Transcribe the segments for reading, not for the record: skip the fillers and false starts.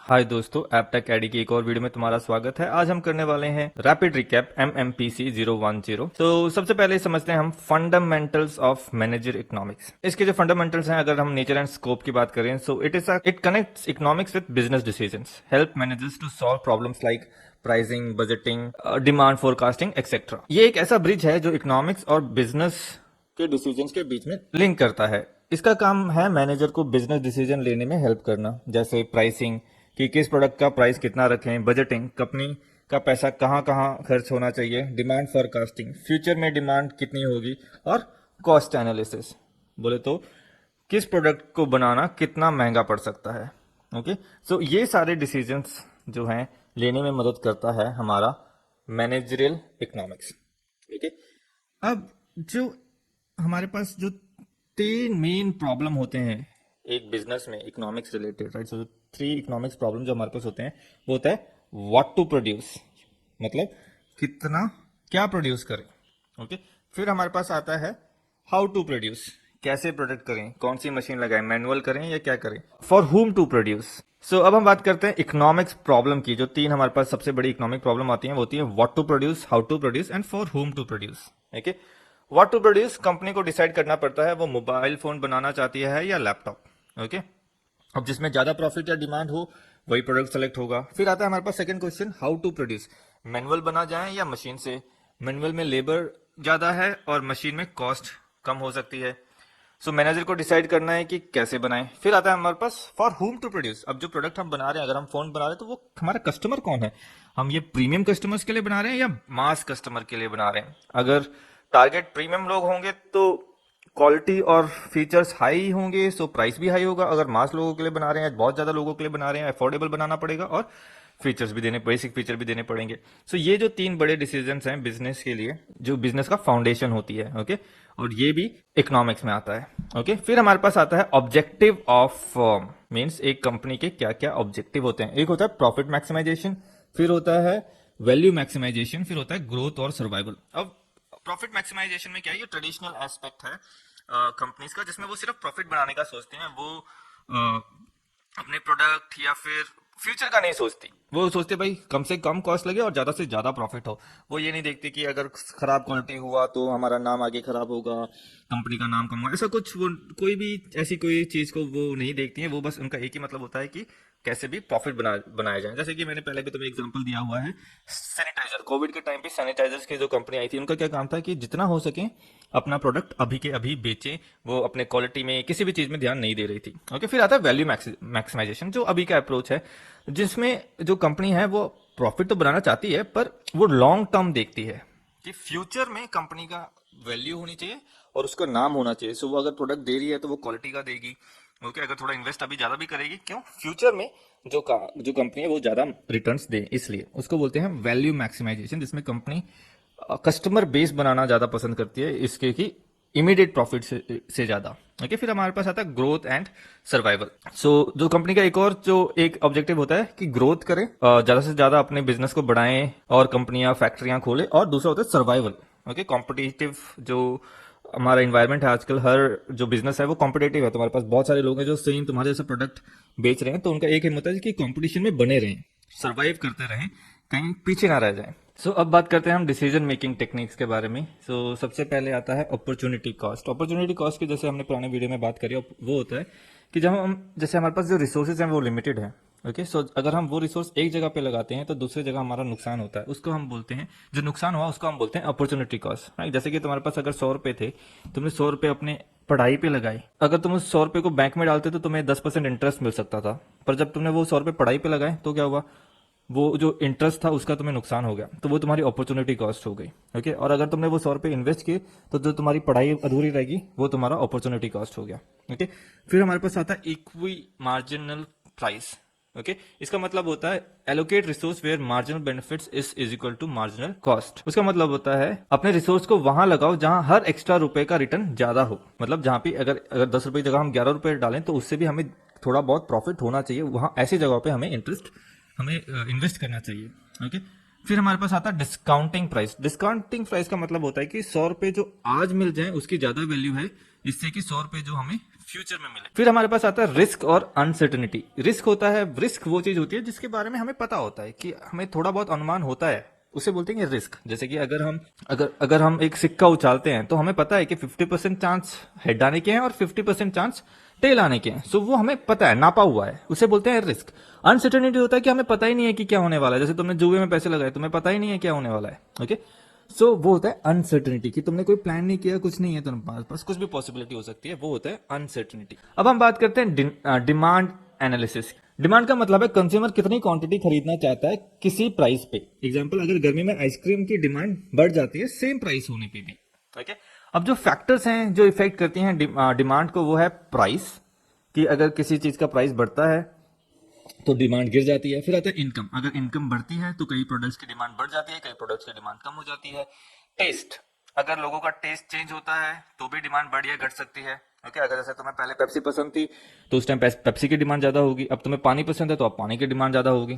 हाय दोस्तों, Aptech AD की एक और वीडियो में तुम्हारा स्वागत है। आज हम करने वाले हैं रैपिड रिकैप MMPC 010। तो सबसे पहले समझते हैं हम फंडामेंटल्स ऑफ मैनेजर इकोनॉमिक्स। इसके जो फंडामेंटल्स हैं, अगर हम नेचर एंड स्कोप की बात करें, so it connects economics with business decisions, help managers to solve problems like pricing, budgeting, demand forecasting etcetera. ये एक ऐसा ब्रिज है जो इकोनॉमिक्स और बिजनेस के डिसीजंस के बीच में लिंक करता है। इसका काम है मैनेजर को बिजनेस डिसीजन लेने में हेल्प करना, जैसे प्राइसिंग कि किस प्रोडक्ट का प्राइस कितना रखें, बजटिंग कंपनी का पैसा कहाँ कहाँ खर्च होना चाहिए, डिमांड फोरकास्टिंग फ्यूचर में डिमांड कितनी होगी, और कॉस्ट एनालिसिस बोले तो किस प्रोडक्ट को बनाना कितना महंगा पड़ सकता है। ओके, सो ये सारे डिसीजंस जो हैं लेने में मदद करता है हमारा मैनेजरियल इकोनॉमिक्स। ठीक है, अब जो हमारे पास जो तीन मेन प्रॉब्लम होते हैं एक बिजनेस में economics related, right. So three economics problem जो हमारे पास होते हैं वो होता है व्हाट टू प्रोड्यूस, मतलब कितना क्या प्रोड्यूस करें। ओके, फिर हमारे पास आता है हाउ टू प्रोड्यूस, कैसे प्रोडक्ट करें, कौन सी मशीन लगाएं, मैनुअल करें या क्या करें, फॉर हुम टू प्रोड्यूस। सो अब हम बात करते हैं इकोनॉमिक्स प्रॉब्लम की। जो तीन हमारे पास सबसे बड़ी इकोनॉमिक प्रॉब्लम आती है वो होती है what to produce, how to produce and for whom to produce. Okay, what to produce company को डिसाइड करना पड़ता है वो मोबाइल फोन बनाना चाहती है या लैपटॉप। ओके, अब जिसमें ज्यादा प्रॉफिट या डिमांड हो वही प्रोडक्ट सेलेक्ट होगा। फिर आता है हमारे पास second question, how to produce, manual बना जाए या मशीन से। मैनुअल में लेबर ज्यादा है और मशीन में कॉस्ट कम हो सकती है। सो मैनेजर को डिसाइड करना है कि कैसे बनाएं। फिर आता है हमारे पास फॉर हुम टू प्रोड्यूस, अब जो प्रोडक्ट हम बना रहे हैं, अगर हम फोन बना रहे हैं तो वो हमारा कस्टमर कौन है, हम ये प्रीमियम कस्टमर्स के लिए बना रहे हैं या मास कस्टमर के लिए बना रहे हैं। अगर टारगेट प्रीमियम लोग होंगे तो क्वालिटी और फीचर्स हाई होंगे, सो प्राइस भी हाई होगा। अगर मास लोगों के लिए बना रहे हैं, बहुत ज्यादा लोगों के लिए बना रहे हैं, अफोर्डेबल बनाना पड़ेगा और फीचर्स भी देने, बेसिक फीचर भी देने पड़ेंगे। सो ये जो तीन बड़े डिसीजंस हैं बिजनेस के लिए, जो बिजनेस का फाउंडेशन होती है। ओके, और ये भी इकोनॉमिक्स में आता है। ओके, फिर हमारे पास आता है ऑब्जेक्टिव ऑफ फर्म, मींस एक कंपनी के क्या क्या ऑब्जेक्टिव होते हैं। एक होता है प्रॉफिट मैक्सिमाइजेशन, फिर होता है वैल्यू मैक्सिमाइजेशन, फिर होता है ग्रोथ और सर्वाइवल। अब प्रॉफिट मैक्सिमाइजेशन में क्या है, ये ट्रेडिशनल एस्पेक्ट है कंपनीज का, जिसमें वो सिर्फ प्रॉफिट बनाने का सोचते हैं। वो अपने प्रोडक्ट या फिर फ्यूचर का नहीं सोचती, वो सोचते भाई कम से कम कॉस्ट लगे और ज्यादा से ज्यादा प्रॉफिट हो। वो ये नहीं देखते कि अगर खराब क्वालिटी हुआ तो हमारा नाम आगे खराब होगा, कंपनी का नाम कम होगा, ऐसा कुछ वो कोई भी ऐसी कोई चीज को वो नहीं देखती है। वो बस उनका एक ही मतलब होता है कि कैसे भी प्रॉफिट बनाया जाए। जैसे कि मैंने पहले भी तुम्हें एग्जांपल दिया हुआ है, सैनिटाइजर, कोविड के टाइम पे सैनिटाइजर्स की जो कंपनी आई थी, उनका क्या काम था कि जितना हो सके अपना प्रोडक्ट अभी के अभी बेचें। वो अपने क्वालिटी में किसी भी चीज में ध्यान नहीं दे रही थी। ओके, फिर आता है वैल्यू मैक्सिमाइजेशन, जो अभी का अप्रोच है, जिसमें जो कंपनी है वो प्रॉफिट तो बनाना चाहती है पर वो लॉन्ग टर्म देखती है कि फ्यूचर में कंपनी का वैल्यू होनी चाहिए और उसका नाम होना चाहिए। सो वो अगर प्रोडक्ट दे रही है तो वो क्वालिटी का देगी। ओके, अगर थोड़ा इन्वेस्ट अभी ज्यादा भी करेगी, क्यों, फ्यूचर में जो कंपनी है वो ज्यादा रिटर्न्स दे, इसलिए उसको बोलते हैं वैल्यू मैक्सिमाइजेशन, जिसमें कंपनी कस्टमर बेस बनाना ज्यादा पसंद करती है इसके कि इमीडिएट प्रॉफिट से ज्यादा। ओके, फिर हमारे पास आता है ग्रोथ एंड सर्वाइवल। सो जो कंपनी का एक ऑब्जेक्टिव होता है कि ग्रोथ करें, ज्यादा से ज्यादा अपने बिजनेस को बढ़ाएं और कंपनियां फैक्ट्रियां खोले, और दूसरा होता है सर्वाइवल। ओके, कॉम्पिटिटिव जो हमारा इन्वायरमेंट है आजकल, हर जो बिजनेस है वो कॉम्पिटेटिव है। तुम्हारे पास बहुत सारे लोग हैं जो सेम तुम्हारे जैसे प्रोडक्ट बेच रहे हैं, तो उनका एक एम होता है कि कंपटीशन में बने रहें, सर्वाइव करते रहें, कहीं पीछे ना रह जाए। सो अब बात करते हैं हम डिसीजन मेकिंग टेक्निक्स के बारे में। सो सबसे पहले आता है अपॉर्चुनिटी कॉस्ट। अपॉर्चुनिटी कॉस्ट की जैसे हमने पुराने वीडियो में बात करी, वो होता है कि जब हम जैसे हमारे पास जो रिसोर्सेज हैं वो लिमिटेड है। ओके, सो अगर हम वो रिसोर्स एक जगह पे लगाते हैं तो दूसरी जगह हमारा नुकसान होता है, उसको हम बोलते हैं, जो नुकसान हुआ उसको हम बोलते हैं अपॉर्चुनिटी कॉस्ट, राइट। जैसे कि तुम्हारे पास अगर 100 रुपए थे, तुमने 100 रुपए अपने पढ़ाई पे लगाई, अगर तुम उस 100 रुपए को बैंक में डालते तो तुम्हें 10% इंटरेस्ट मिल सकता था, पर जब तुमने वो 100 रुपए पढ़ाई पे लगाए तो क्या हुआ, वो जो इंटरेस्ट था उसका तुम्हें नुकसान हो गया, तो वो तुम्हारी अपॉर्चुनिटी कॉस्ट हो गई। ओके, और अगर तुमने वो 100 रुपए इन्वेस्ट किए तो जो तुम्हारी पढ़ाई अधूरी रहेगी वो तुम्हारा अपॉर्चुनिटी कॉस्ट हो गया। ओके, फिर हमारे पास आता है इक्वी मार्जिनल प्राइस। ओके, इसका मतलब होता है allocate resource where marginal benefits is equal to marginal cost. उसका मतलब होता है अपने रिसोर्स को वहां लगाओ जहां हर एक्स्ट्रा रुपए का रिटर्न ज्यादा हो। मतलब जहां पे अगर 10 रुपए की जगह हम 11 रुपए डालें तो उससे भी हमें थोड़ा बहुत प्रॉफिट होना चाहिए, वहां ऐसी जगहों पे हमें इन्वेस्ट करना चाहिए। ओके, फिर हमारे पास आता है डिस्काउंटिंग प्राइस। डिस्काउंटिंग प्राइस का मतलब होता है कि 100 रुपए जो आज मिल जाए उसकी ज्यादा वैल्यू है इससे कि 100 रुपए जो हमें फ्यूचर में मिले। फिर हमारे पास आता है रिस्क और अनसर्टेनिटी। रिस्क होता है, रिस्क वो चीज होती है जिसके बारे में हमें पता होता है कि हमें थोड़ा बहुत अनुमान होता है, उसे बोलते हैं रिस्क। जैसे कि अगर हम एक सिक्का उछालते हैं तो हमें पता है कि 50% चांस हेड आने के हैं और 50% चांस टेल आने के हैं। सो वो हमें पता है, नापा हुआ है, उसे बोलते हैं रिस्क। अनसर्टेनिटी होता है कि हमें पता ही नहीं है कि क्या होने वाला है। जैसे तुमने जुए में पैसे लगाए, तुम्हें पता ही नहीं है क्या होने वाला है। ओके, सो वो होता है अनसर्टेनिटी कि तुमने कोई प्लान नहीं किया, कुछ नहीं है तुम्हारे पास, कुछ भी पॉसिबिलिटी हो सकती है, वो होता है अनसर्टेनिटी। अब हम बात करते हैं डिमांड एनालिसिस। डिमांड का मतलब है कंज्यूमर कितनी क्वांटिटी खरीदना चाहता है किसी प्राइस पे। एग्जांपल, अगर गर्मी में आइसक्रीम की डिमांड बढ़ जाती है सेम प्राइस होने पे भी। ओके, अब जो फैक्टर्स हैं जो इफेक्ट करती हैं डिमांड को, वो है प्राइस, कि अगर किसी चीज का प्राइस बढ़ता है तो डिमांड गिर जाती है। फिर आता है इनकम, अगर इनकम बढ़ती है तो कई प्रोडक्ट्स की डिमांड बढ़ जाती है, कई प्रोडक्ट्स की डिमांड कम हो जाती है। टेस्ट, अगर लोगों का टेस्ट चेंज होता है तो भी डिमांड बढ़ या घट सकती है। ओके, अगर जैसे तुम्हें पहले पेप्सी पसंद थी तो उस टाइम पेप्सी की डिमांड ज्यादा होगी, अब तुम्हें पानी पसंद है तो अब पानी की डिमांड ज्यादा होगी।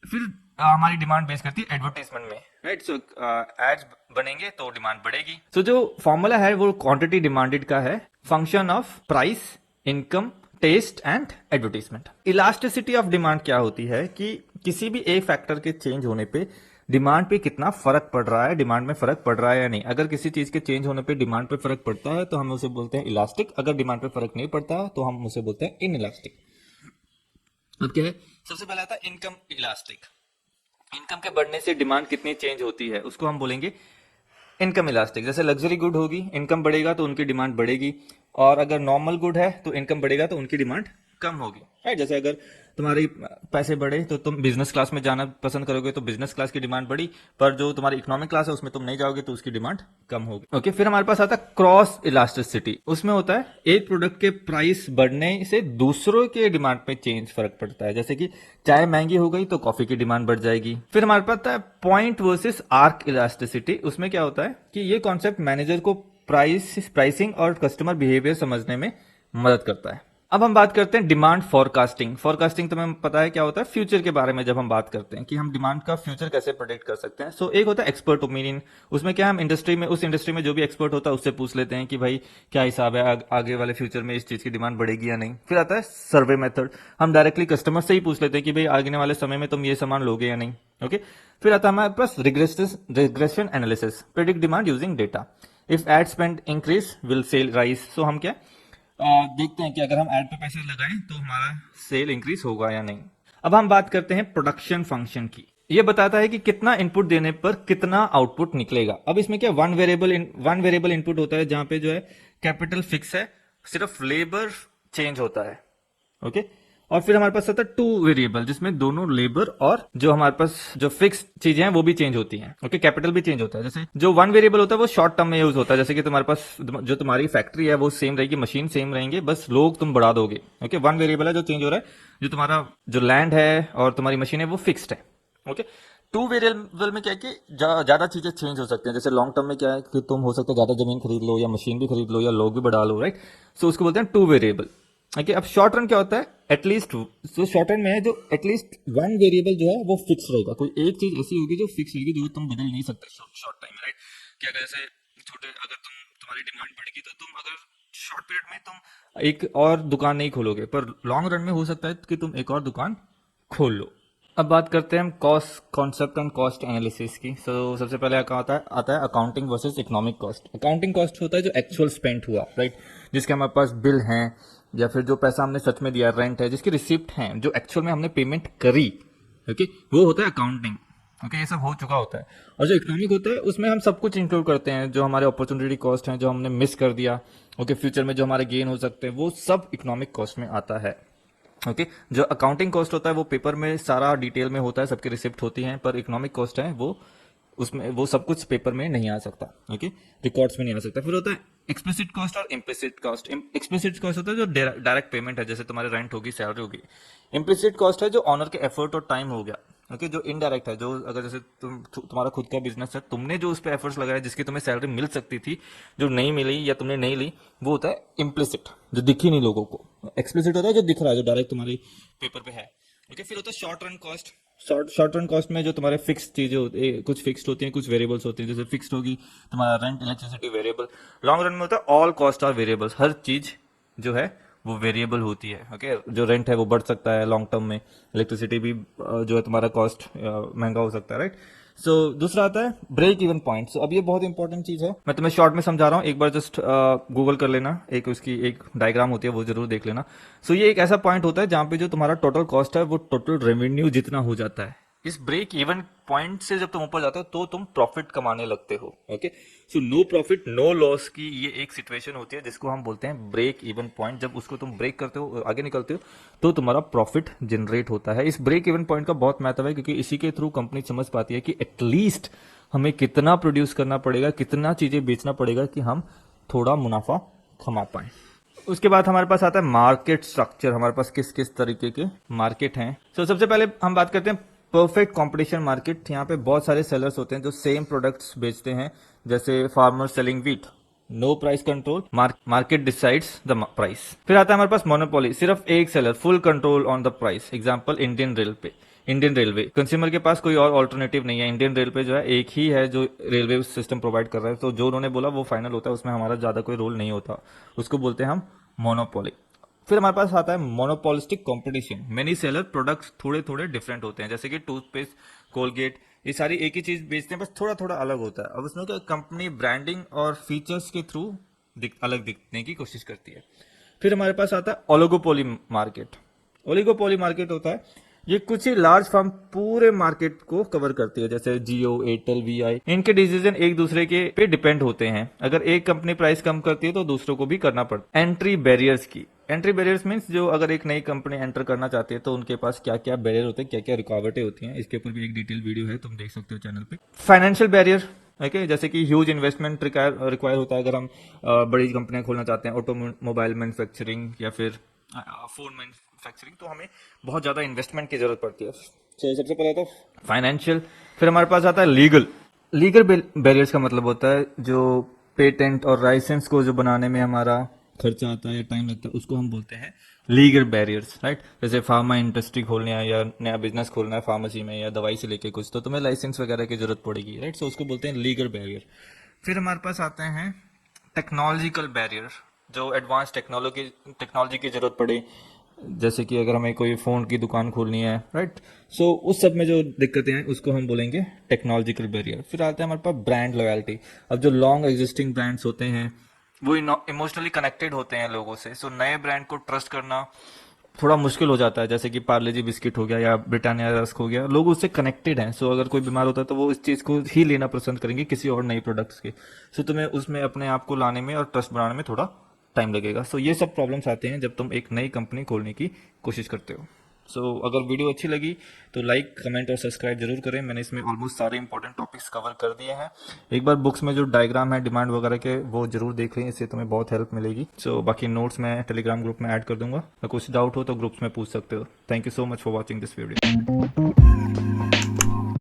फिर हमारी डिमांड बेस करती है एडवर्टाइजमेंट में, राइट। सो एड्स बनेंगे तो डिमांड बढ़ेगी। सो जो फॉर्मूला है वो क्वांटिटी डिमांडेड का है, function of price, income, taste and advertisement. Elasticity of demand क्या होती है कि किसी भी एक फैक्टर के चेंज होने पे डिमांड पे कितना फर्क पड़ रहा है, डिमांड में फर्क पड़ रहा है या नहीं। अगर किसी चीज के चेंज होने पे डिमांड पे फर्क पड़ता है तो हम उसे बोलते हैं इलास्टिक, अगर डिमांड पे फर्क नहीं पड़ता तो हम उसे बोलते हैं इन इलास्टिक। अब क्या है, सबसे पहले आता है इनकम इलास्टिक। इनकम के बढ़ने से डिमांड कितनी चेंज होती है उसको हम बोलेंगे इनकम इलास्टिक। जैसे लग्जरी गुड होगी, इनकम बढ़ेगा तो उनकी डिमांड बढ़ेगी, और अगर नॉर्मल गुड है तो इनकम बढ़ेगा तो उनकी डिमांड कम होगी, राइट। जैसे अगर तुम्हारी पैसे बढ़े तो तुम बिजनेस क्लास में जाना पसंद करोगे तो बिजनेस क्लास की डिमांड बढ़ी, पर जो तुम्हारी इकोनॉमिक क्लास है उसमें तुम नहीं जाओगे तो उसकी डिमांड कम होगी। ओके, फिर हमारे पास आता है क्रॉस इलास्टिसिटी। उसमें होता है एक प्रोडक्ट के प्राइस बढ़ने से दूसरों के डिमांड पे चेंज फर्क पड़ता है। जैसे कि चाय महंगी हो गई तो कॉफी की डिमांड बढ़ जाएगी। फिर हमारे पास आता है पॉइंट वर्सेस आर्क इलास्टिसिटी। उसमें क्या होता है कि ये कॉन्सेप्ट मैनेजर को प्राइसिंग और कस्टमर बिहेवियर समझने में मदद करता है। अब हम बात करते हैं डिमांड फॉरकास्टिंग। फॉरकास्टिंग तुम्हें पता है क्या होता है, फ्यूचर के बारे में जब हम बात करते हैं कि हम डिमांड का फ्यूचर कैसे प्रेडिक्ट कर सकते हैं। सो एक होता है एक्सपर्ट ओपिनियन। उसमें क्या, हम उस इंडस्ट्री में जो भी एक्सपर्ट होता है उससे पूछ लेते हैं कि भाई क्या हिसाब है, आगे वाले फ्यूचर में इस चीज की डिमांड बढ़ेगी या नहीं। फिर आता है सर्वे मेथड। हम डायरेक्टली कस्टमर से ही पूछ लेते हैं कि भाई आगे वाले समय में तुम ये सामान लोगे या नहीं। ओके, फिर आता है हमारे पास regression analysis, predict demand using data. If ad spend increase will sale rise. So हम क्या देखते हैं कि अगर हम ऐड पे पैसे लगाएं तो हमारा सेल इंक्रीज होगा या नहीं। अब हम बात करते हैं प्रोडक्शन फंक्शन की। ये बताता है कि कितना इनपुट देने पर कितना आउटपुट निकलेगा। अब इसमें क्या वन वेरिएबल इनपुट होता है जहां पे जो है कैपिटल फिक्स है, सिर्फ लेबर चेंज होता है। ओके, और फिर हमारे पास आता है टू वेरिएबल जिसमें दोनों लेबर और जो हमारे पास जो फिक्स चीजें हैं वो भी चेंज होती हैं। ओके, कैपिटल भी चेंज होता है। जैसे जो वन वेरिएबल होता है वो शॉर्ट टर्म में यूज होता है, जैसे कि तुम्हारे पास जो तुम्हारी फैक्ट्री है वो सेम रहेगी, मशीन सेम रहेंगे, बस लोग तुम बढ़ा दोगे। ओके, वन वेरिएबल है जो चेंज हो रहा है, जो तुम्हारा जो लैंड है और तुम्हारी मशीन है वो फिक्स्ड है। ओके, टू वेरिएबल में क्या है कि ज्यादा चीजें चेंज हो सकती हैं। जैसे लॉन्ग टर्म में क्या है कि तुम हो सकता है ज्यादा जमीन खरीद लो या मशीन भी खरीद लो या लोग भी बढ़ा लो, राइट। सो उसको बोलते हैं टू वेरिएबल। ओके, अब शॉर्ट रन क्या होता है, एटलीस्ट जो शॉर्ट रन में है जो एटलीस्ट वन वेरिएबल जो है वो फिक्स रहेगा। कोई एक चीज ऐसी होगी जो फिक्स रहेगी, जो तुम बदल नहीं सकते शॉर्ट टाइम में, राइट। कि अगर जैसे अगर तुम्हारी डिमांड बढ़ेगी तो तुम अगर शॉर्ट पीरियड में तुम एक और दुकान नहीं खोलोगे, पर लॉन्ग रन में हो सकता है कि तुम एक और दुकान खोल लो। अब बात करते हैं हम cost concept and cost analysis की। सबसे पहले आता है accounting versus economic cost. Accounting cost होता है जो एक्चुअल स्पेंड हुआ, राइट, जिसके हमारे पास बिल हैं या फिर जो पैसा हमने सच में दिया, रेंट है, जिसकी रिसिप्ट है, जो एक्चुअल में हमने पेमेंट करी। ओके, वो होता है अकाउंटिंग। ओके, ये सब हो चुका होता है। और जो इकोनॉमिक होता है उसमें हम सब कुछ इंक्लूड करते हैं, जो हमारे अपॉर्चुनिटी कॉस्ट है, जो हमने मिस कर दिया। ओके, फ्यूचर में जो हमारे गेन हो सकते हैं वो सब इकोनॉमिक कॉस्ट में आता है। ओके, जो अकाउंटिंग कॉस्ट होता है वो पेपर में सारा डिटेल में होता है, सबकी रिसिप्ट होती है, पर इकोनॉमिक कॉस्ट है वो उसमें वो सब कुछ पेपर में नहीं आ सकता। ओके, रिकॉर्ड्स में नहीं आ सकता। फिर होता है एक्सप्लिसिट कॉस्ट और इम्प्लिसिट कॉस्ट। एक्सप्लिसिट कॉस्ट होता है जो डायरेक्ट पेमेंट है, जैसे तुम्हारे रेंट होगी, सैलरी होगी। इम्प्लिसिट कॉस्ट है जो ऑनर के एफर्ट और टाइम हो गया। ओके, जो इनडायरेक्ट है, जो अगर जैसे तुम्हारा खुद का बिजनेस है, तुमने जो उस पर एफर्ट्स लगाए जिसकी तुम्हें सैलरी मिल सकती थी, जो नहीं मिली या तुमने नहीं ली, वो होता है इम्प्लिसिट, जो दिखी नहीं लोगों को। एक्सप्लिसिट होता है जो दिख रहा है, जो डायरेक्ट तुम्हारी पेपर पे है। ओके, फिर होता है short run cost. Short run cost में जो तुम्हारे फिक्स चीजें होती है, कुछ फिक्स्ड होती हैं, कुछ वेरिएबल्स होती हैं। जैसे फिक्स्ड होगी तुम्हारा rent, electricity variable. Long run में होता है ऑल कॉस्ट आर वेरिएबल्स, हर चीज जो है वो वेरिएबल होती है। ओके, जो रेंट है वो बढ़ सकता है लॉन्ग टर्म में, इलेक्ट्रिसिटी भी जो है तुम्हारा कॉस्ट महंगा हो सकता है, राइट। सो दूसरा आता है ब्रेक इवन पॉइंट। सो अब ये बहुत इंपॉर्टेंट चीज है, मैं तुम्हें शॉर्ट में समझा रहा हूँ, एक बार जस्ट गूगल कर लेना, एक उसकी एक डायग्राम होती है वो जरूर देख लेना। सो ये एक ऐसा पॉइंट होता है जहां पे जो तुम्हारा टोटल कॉस्ट है वो टोटल रेवेन्यू जितना हो जाता है। इस ब्रेक इवन पॉइंट से जब तुम ऊपर जाते हो तो तुम प्रॉफिट कमाने लगते हो। Okay, so no profit no loss की ये एक सिचुएशन होती है जिसको हम बोलते हैं ब्रेक इवन पॉइंट। जब उसको तुम ब्रेक करते हो, आगे निकलते हो, तो तुम्हारा प्रॉफिट जनरेट होता है। इस ब्रेक इवन पॉइंट का बहुत महत्व है क्योंकि इसी के थ्रू कंपनी समझ पाती है कि एटलीस्ट हमें कितना प्रोड्यूस करना पड़ेगा, कितना चीजें बेचना पड़ेगा कि हम थोड़ा मुनाफा कमा पाए। उसके बाद हमारे पास आता है मार्केट स्ट्रक्चर, हमारे पास किस किस तरीके के मार्केट हैं। तो सबसे पहले हम बात करते हैं परफेक्ट कंपटीशन मार्केट। यहाँ पे बहुत सारे सेलर्स होते हैं जो सेम प्रोडक्ट्स बेचते हैं, जैसे farmer selling wheat, no price control, market decides the price. फिर आता है हमारे पास मोनोपोली, सिर्फ एक seller, full control on the price. Example Indian railway, consumer के पास कोई और ऑल्टरनेटिव नहीं है। इंडियन रेलवे जो है एक ही है जो रेलवे सिस्टम प्रोवाइड कर रहा है, तो जो उन्होंने बोला वो फाइनल होता है, उसमें हमारा ज्यादा कोई रोल नहीं होता, उसको बोलते हैं हम मोनोपोली। फिर हमारे पास आता है monopolistic competition, many seller, products थोड़े थोड़े डिफरेंट होते हैं, जैसे कि टूथपेस्ट, कोलगेट, ये सारी एक ही चीज बेचते हैं, बस थोड़ा थोड़ा अलग होता है। अब उसमें क्या कंपनी ब्रांडिंग और फीचर्स के थ्रू अलग दिखने की कोशिश करती है। फिर हमारे पास आता है ओलिगोपोली मार्केट। ओलिगोपोली मार्केट होता है ये कुछ ही लार्ज फर्म पूरे मार्केट को कवर करती है, जैसे जियो, एयरटेल, वीआई। इनके डिसीजन एक दूसरे के पे डिपेंड होते हैं। अगर एक कंपनी प्राइस कम करती है तो दूसरों को भी करना पड़ता है। एंट्री बैरियर्स की, एंट्री बैरियर्स मीन्स जो अगर एक नई कंपनी एंटर करना चाहती है तो उनके पास क्या क्या बैरियर होते हैं, क्या क्या रुकावटें होती हैं, इसके ऊपर भी एक डिटेल वीडियो है, तुम देख सकते हो चैनल पे। फाइनेंशियल बैरियर, ओके, जैसे कि ह्यूज इन्वेस्टमेंट रिक्वायर होता है अगर हम बड़ी कंपनियां खोलना चाहते हैं, ऑटोमोबाइल मैन्युफैक्चरिंग या फिर फोन मैन्युफैक्चरिंग, तो हमें बहुत ज्यादा इन्वेस्टमेंट की जरूरत पड़ती है। तो सबसे पहले तो फाइनेंशियल। फिर हमारे पास आता है लीगल बैरियर्स का मतलब होता है जो पेटेंट और लाइसेंस को जो बनाने में हमारा खर्चा आता है या टाइम लगता है, उसको हम बोलते हैं लीगल बैरियर्स, राइट। जैसे फार्मा इंडस्ट्री खोलनी है या नया बिजनेस खोलना है फार्मेसी में या दवाई से लेके कुछ, तो तुम्हें लाइसेंस वगैरह की जरूरत पड़ेगी, राइट। सो उसको बोलते हैं लीगल बैरियर। फिर हमारे पास आते हैं टेक्नोलॉजिकल बैरियर, जो एडवांस टेक्नोलॉजी की जरूरत पड़े, जैसे कि अगर हमें कोई फोन की दुकान खोलनी है, राइट। सो उस सब में जो दिक्कतें हैं उसको हम बोलेंगे टेक्नोलॉजिकल बैरियर। फिर आते हैं हमारे पास ब्रांड लॉयल्टी। अब जो लॉन्ग एग्जिस्टिंग ब्रांड्स होते हैं वो इमोशनली कनेक्टेड होते हैं लोगों से, सो नए ब्रांड को ट्रस्ट करना थोड़ा मुश्किल हो जाता है, जैसे कि पार्ले जी बिस्किट हो गया या ब्रिटानिया रस्क हो गया, लोग उससे कनेक्टेड हैं। सो अगर कोई बीमार होता है तो वो इस चीज को ही लेना पसंद करेंगे किसी और नई प्रोडक्ट्स के। सो तुम्हें उसमें अपने आप को लाने में और ट्रस्ट बनाने में थोड़ा टाइम लगेगा। सो ये सब प्रॉब्लम्स आते हैं जब तुम एक नई कंपनी खोलने की कोशिश करते हो। सो अगर वीडियो अच्छी लगी तो लाइक, कमेंट और सब्सक्राइब जरूर करें। मैंने इसमें ऑलमोस्ट सारे इंपॉर्टेंट टॉपिक्स कवर कर दिए हैं। एक बार बुक्स में जो डायग्राम है डिमांड वगैरह के वो जरूर देख लें, इससे तुम्हें बहुत हेल्प मिलेगी। सो बाकी नोट्स मैं टेलीग्राम ग्रुप में ऐड कर दूंगा, अगर कुछ डाउट हो तो ग्रुप्स में पूछ सकते हो। Thank you so much for watching this video.